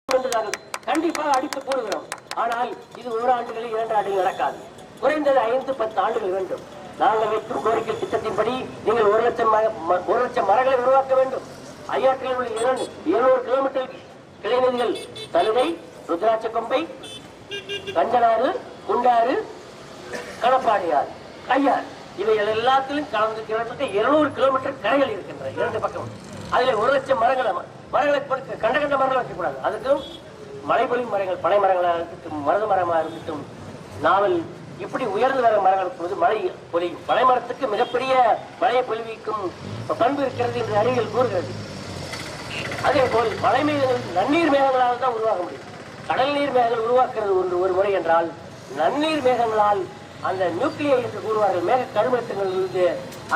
கண்டிப்பாக அடித்து போடுகிறோம். ஆனால் இது ஒரு ஆண்டுகளில் 2 ஆண்டுகள் நடக்காது. குறைந்தது 5-10 ஆண்டுகள் வேண்டும். நாங்கள் வைக்கும் கோரிக்கை திட்டத்தின்படி நீங்கள் 1,00,000 மரங்களை உருவாக்க வேண்டும். ஐயாற்றில் உள்ள 200 கிலோமீட்டர் கிளைநதிகள் தலுகை, ருத்ராட்சக்கொம்பை, கஞ்சனாறு, குண்டாறு, கடப்பாடியாறு, கையாறு இவைகள் எல்லாத்திலும் கலந்து கிட்டத்தட்ட 200 கிலோமீட்டர் கரைகள் இருக்கின்றன 2 பக்கம். அதுல 1,00,000 மரங்களை கண்ட மரங்கள் வைக்கக்கூடாது. அதுக்கும் மலைப்பொழிவு மரங்கள், பனை மரங்களாக இருக்கட்டும், மருத மரமாக இருக்கட்டும், நாவல் இப்படி உயர்ந்து வர மரங்கள் போது மழை பொழியும். பனை மரத்துக்கு மிகப்பெரிய மழையை பொழிவிக்கும் பண்பு இருக்கிறது என்று அறிவியல் கூறுகிறது. அதே போல் மழை மேகங்கள் நன்னீர் மேகங்களால் தான் உருவாக முடியும். கடல் நீர் மேகங்கள் உருவாக்குறது ஒரு முறை என்றால், நன்னீர் மேகங்களால் அந்த நியூக்ளியை என்று கூறுவார்கள், மேக கருமேகங்கள்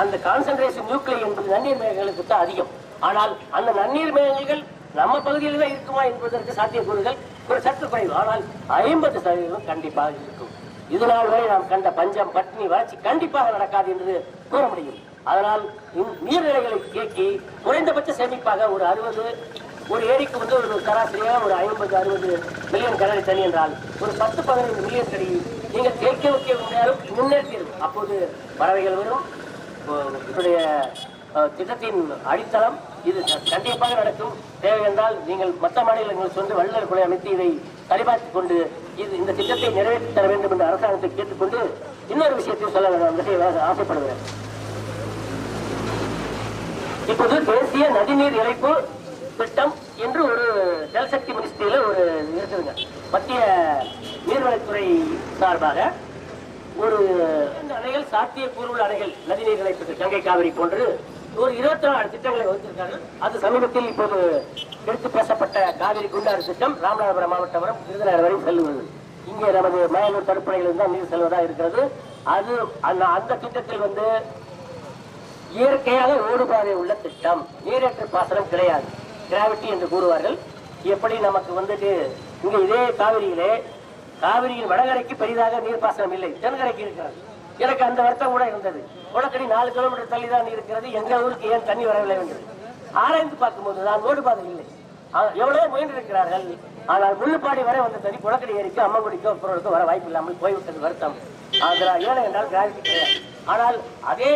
அந்த கான்சன்ட்ரேஷன் நியூக்ளியை என்பது நன்னீர் மேகங்களுக்கு தான் அதிகம். ஆனால் அந்த நன்னீர் மேகங்கள் நம்ம பகுதியில் தான் இருக்குமா என்பதற்கு சாத்தியக்கூறுகள் ஒரு சற்று குறைவு. ஆனால் 50% கண்டிப்பாக இருக்கும். இதனால் வரை நாம் கண்ட பஞ்சம், பட்டினி, வறட்சி கண்டிப்பாக நடக்காது என்று கூற முடியும். அதனால் நீர்நிலைகளை தேக்கி குறைந்தபட்ச சேமிப்பாக ஒரு 60 ஒரு ஏரிக்கு ஒரு சராசரியாக ஒரு 50-60 மில்லியன் கனஅடி தண்ணி என்றால் ஒரு 10-15 மில்லியன் கடி நீங்கள் தேக்க வைக்க முடியாலும் முன்னேற்றம். அப்போது பறவைகள் வரும். இதனுடைய திட்டத்தின் அடித்தளம் இது கண்டிப்பாக நடக்கும். தேவை என்றால் நீங்கள் மற்ற மாநிலங்கள் சென்று வல்லுநர் குழு அமைத்து இதை சரிபார்த்துக் கொண்டு இந்த திட்டத்தை நிறைவேற்றி தர வேண்டும் என்று அரசாங்கத்தை கேட்டுக்கொண்டு இன்னொரு விஷயத்தையும் சொல்ல ஆசைப்படுகிறேன். இப்போது தேசிய நதிநீர் இணைப்பு திட்டம் என்று ஒரு ஜல்சக்தி மினிஸ்ட்ரியில ஒரு இருக்குதுங்க. மத்திய நீர்வளத்துறை சார்பாக ஒரு அணைகள், சாத்தியக்கூறுள்ள அணைகள், நதிநீர் இணைப்பு, கங்கை, காவிரி போன்று ஒரு 24 திட்டங்களை வகுத்திருக்கார்கள். அது சமீபத்தில் இப்போது எடுத்து பேசப்பட்ட காவிரி குண்டாறு திட்டம் ராமநாதபுரம் மாவட்டம் விருதுநகர் வரை செல்லுவது. இங்கே நமது மயலூர் தடுப்பணையில் தான் நீர் செல்வதா இருக்கிறது. அது அந்த திட்டத்தில் இயற்கையாக ஓடுபாதை உள்ள திட்டம், நீரேற்று பாசனம் கிடையாது, கிராவிட்டி என்று கூறுவார்கள். எப்படி நமக்கு இங்க இதே காவிரியின் வடகரைக்கு பெரிதாக நீர்ப்பாசனம் இல்லை, தென்கரைக்கு இருக்கிறது. எனக்கு அந்த வருத்தம் கூட இருந்தது. குளக்கடி 4 கிலோமீட்டர் தள்ளி தான் இருக்கிறது, எங்க ஊருக்கு ஏன் தண்ணி வரவில்லை என்று ஆராய்ந்து பார்க்கும்போது தான் ஓடுபாதை இல்லை. எவ்வளவு முயன்று இருக்கிறார்கள். ஆனால் முள்ளுப்பாடி வரை வந்த தண்ணி குளக்கடி ஏரிக்கு, அம்மங்குடிக்கோ பொருளுக்கு வர வாய்ப்பு இல்லாமல் போய்விட்டது வருத்தம். ஏழை என்றால் கிராவிட்டி கிடையாது. ஆனால் அதே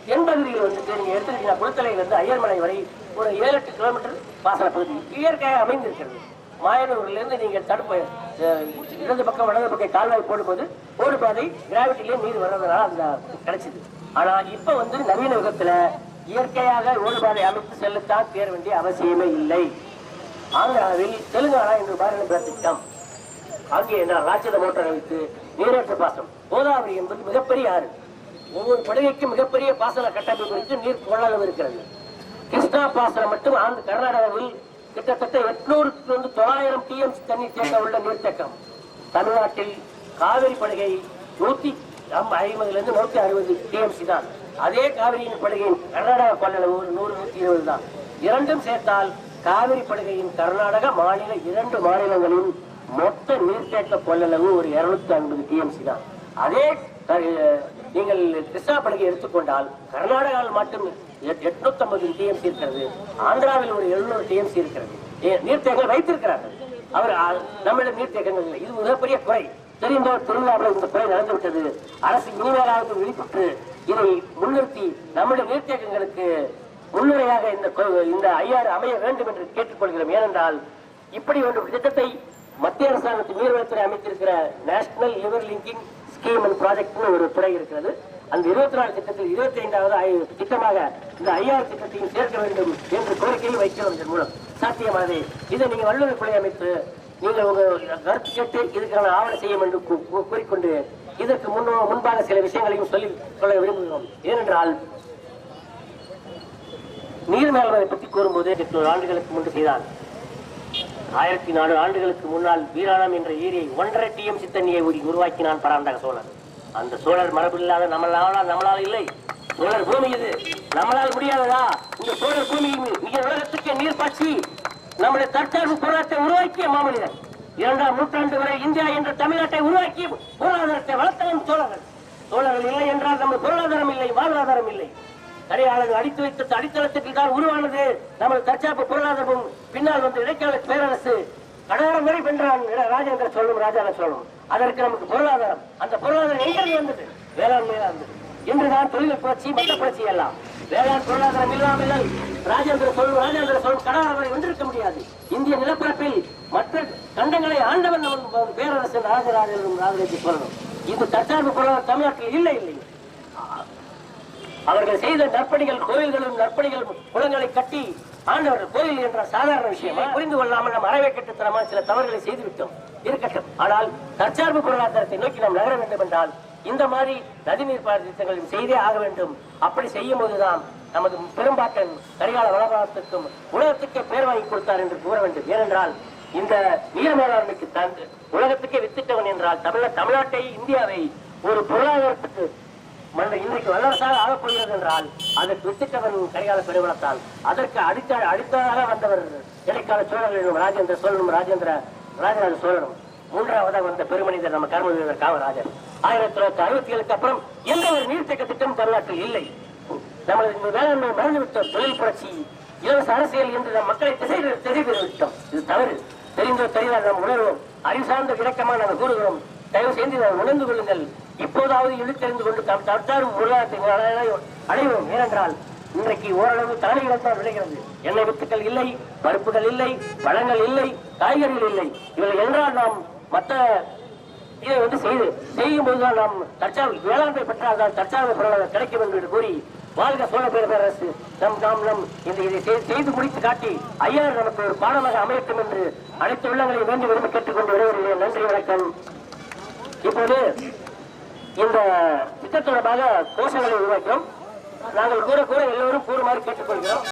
தென்பகுதியில் நீங்க எடுத்துக்கிட்டீங்கன்னா குளத்தலையிலிருந்து ஐயர்மலை வரை ஒரு 7-8 கிலோமீட்டர் பாசன பகுதி இயற்கையாக அமைந்திருக்கிறது. மாயனூரிலிருந்து நீங்கள் தடுப்பு இடது பக்கம் வலது பக்கம் கால்வாய் போடும்போது ஓடுபாதை கிராவிட்டிலே நீர் வர்றதுனால அந்த கிடைச்சது. ஆனா இப்ப நவீன யுகத்துல இயற்கையாக ஓடுபாதை அமைத்து செல்லத்தான் சேர வேண்டிய அவசியமே இல்லை. ஆந்திராவில் தெலுங்கானா என்று மாநில திட்டம், அங்கே ராட்சத மோட்டார் வைத்து நீரேற்று பாசனம். கோதாவரி என்பது மிகப்பெரிய ஆறு, ஒவ்வொரு படுகைக்கும் மிகப்பெரிய பாசன கட்டமைப்பு இருக்கு, நீர் கொள்ளளவு இருக்கிறது. கிருஷ்ணா பாசனம் மட்டும் கர்நாடகாவில் கிட்டத்தட்ட 800-900 TMC தண்ணீர் தேக்க உள்ள நீர்த்தேக்கம். தமிழ்நாட்டில் காவிரி படுகை 150-160 TMC தான். அதே காவிரியின் படுகையின் கர்நாடக கொள்ளளவு 100-120 தான். இரண்டும் சேர்த்தால் காவிரி படுகையின் கர்நாடக மாநில 2 மாநிலங்களின் மொத்த நீர்த்தேக்க கொள்ளளவு ஒரு 250 TMC தான். அதே நீங்கள் கிருஷ்ணா படுகை எடுத்துக்கொண்டால் கர்நாடகாவில் மட்டும் 850 TMC இருக்கிறது, ஆந்திராவில் ஒரு 700 TMC இருக்கிறது. நீர்த்தேக்கங்கள் வைத்திருக்கிறார்கள். நம்மிடம் நீர்த்தேக்கங்கள் இல்லை. இது மிகப்பெரிய குறை. தெரிந்தோ திருவிழாவில் இந்த குறை நடந்துவிட்டது. அரசு இனிமேலாவது விழிப்புற்று இதை முன்னிறுத்தி நம்முடைய நீர்த்தேக்கங்களுக்கு முன்னுரையாக இந்த ஐஆர் அமைய வேண்டும் என்று கேட்டுக்கொள்கிறோம். ஏனென்றால் இப்படி ஒரு திட்டத்தை மத்திய அரசாங்கத்தின் நீர்வளத்துறை அமைத்திருக்கிற national river linking scheme and project ஒரு துறை இருக்கிறது. அந்த 24 திட்டத்தில் 25வது திட்டமாக இந்த ஐஆர் திட்டத்தையும் சேர்க்க வேண்டும் என்று கோரிக்கையை வைக்கிறோம். இதன் மூலம் சாத்தியமானது. இதை நீங்க வல்லுநர் குழு அமைத்து நீங்கள் உங்க கருத்து கேட்டு இதுக்கான ஆவணம் செய்யும் என்று கூறிக்கொண்டு இதற்கு முன்பாக சில விஷயங்களையும் சொல்ல விரும்புகிறோம். ஏனென்றால் நீர் மேலாண்மை பற்றி கூறும்போது 800 ஆண்டுகளுக்கு முன்பு செய்தான். 1400 ஆண்டுகளுக்கு முன்னால் வீராணம் என்ற ஏரியை 1.5 TMC தண்ணியை உருவாக்கினான் பராந்தக சோழர். அந்த சோழர் மரபு இல்லாத நம்மளால் இல்லை. சோழர் பூமி இது, நம்மளால் முடியாததா? இந்த சோழர் பூமி மிக உலகத்துக்கு நீர் பாய்ச்சி நம்முடைய தற்சார்பு பொருளாதாரத்தை உருவாக்கிய மாமனிதன். 2ஆம் நூற்றாண்டு வரை இந்தியா என்ற தமிழ்நாட்டை உருவாக்கி பொருளாதாரத்தை வளர்த்தவன் சோழர்கள். சோழர்கள் இல்லை என்றால் நம்ம பொருளாதாரம் இல்லை, வாழ்வாதாரம் இல்லை. தடையாளர்கள் அடித்து வைத்த அடித்தளத்துக்கு தான் உருவானது நமது தற்சார்பு பொருளாதாரமும். பின்னால் இடைக்கால பேரரசு கடாரம் வரை வென்றான் ராஜேந்திர சோழனும் ராஜாராஜ சோழனும். அதற்கு நமக்கு பொருளாதாரம், அந்த பொருளாதாரம் எங்கிருந்து வந்தது? வேளாண்மையில இருந்தது. இன்றுதான் தொழில் புரட்சி, மத்த புரட்சி எல்லாம். வேளாண் பொருளாதாரம் இல்லாமல் ராஜேந்திர சோழன் கடாரம் வரை வென்றிருக்க முடியாது. இந்திய நிலப்பரப்பில் மற்ற கண்டங்களை ஆண்டவன் பேரரசன் ராஜராஜனும் ராஜராஜ சோழனும். இது தற்சார்பு பொருளாதார தமிழ்நாட்டில் இல்லை. அவர்கள் செய்த நற்பணிகள், கோயில்களும் நற்பணிகள், குளங்களை கட்டி ஆண்டவர்கள். கோயில் என்ற சாதாரண விஷயமா புரிந்து கொள்ளாமல் நாம் அறவை கட்டுத்தனமான சில தவறுகளை செய்துவிட்டோம். இருக்கட்டும். ஆனால் தற்சார்பு பொருளாதாரத்தை நோக்கி நாம் நகர வேண்டும் என்றால் இந்த மாதிரி நதிநீர் திட்டங்களை செய்தே ஆக வேண்டும். அப்படி செய்யும் போதுதான் நமது பெரும்பாட்டன் கரிகால வளபாரத்துக்கும் உலகத்துக்கே பேர் வாங்கி கொடுத்தார் என்று கூற வேண்டும். ஏனென்றால் இந்த நீர் மேலாண்மைக்கு தந்து உலகத்துக்கே வித்திட்டவன் என்றால் தமிழ்நாட்டை, இந்தியாவை ஒரு பொருளாதாரத்துக்கு இன்றைக்கு வல்லரசாக ஆகப்படுகிறது என்றால் அதற்கு வித்திட்டவன் கரிகால பெருவளத்தால். அதற்கு அடுத்ததாக வந்தவர் இடைக்கால சோழர்களும் ராஜேந்திர சோழனும் ராஜராஜ சோழனும். மூன்றாவதாக வந்த பெருமனிதர் நம்ம கர்ம வீரர் காமராஜர். 1967 அப்புறம் எந்த ஒரு நீர்த்தேக்க திட்டம் தமிழ்நாட்டில் இல்லை. நமது வேளாண்மை மறந்துவிட்ட தொழில் புரட்சி, இலவச அரசியல் என்று நம் மக்களை திசை விட்டோம். இது தவறு. தெரிந்தோ தெரிந்தால் நாம் உணர்வோம். அறிவு சார்ந்த விளக்கமாக நாங்கள் கூறுகிறோம். தயவு செய்து நாம் உணர்ந்து கொள்ளுங்கள். இப்போதாவது இழுத்தெறிந்து கொண்டு தற்சார்பு பொருளாதாரத்தை அடைவோம். ஏனென்றால் இன்றைக்கு ஓரளவு தானியங்கள் தான் விளைகிறது. எண்ணெய் வித்துக்கள் இல்லை, பருப்புகள் இல்லை, பழங்கள் இல்லை, காய்கறிகள் இல்லை. இவர்கள் என்றால் நாம் மற்ற இதை செய்யும் போதுதான் நாம் தற்சார்பு வேளாண்மை பெற்றால் தான் தற்சார்பு பொருளாதாரம் கிடைக்கும் என்று கூறி வாழ்க சோழ பேரரசு. இதை செய்து முடித்து காட்டி ஐயாறு நமக்கு ஒரு பாடமாக அமையட்டும் என்று அனைத்து உள்ளங்களை வேண்டி விரும்பி கேட்டுக்கொண்டு வருகிறேன். நன்றி, வணக்கம். இப்போது இந்த திட்டத் தொடர்பாக கோஷங்களை உருவாக்கிறோம். நாங்கள் கூற எல்லோரும் கூறுமாறு கேட்டுக்கொள்கிறோம்.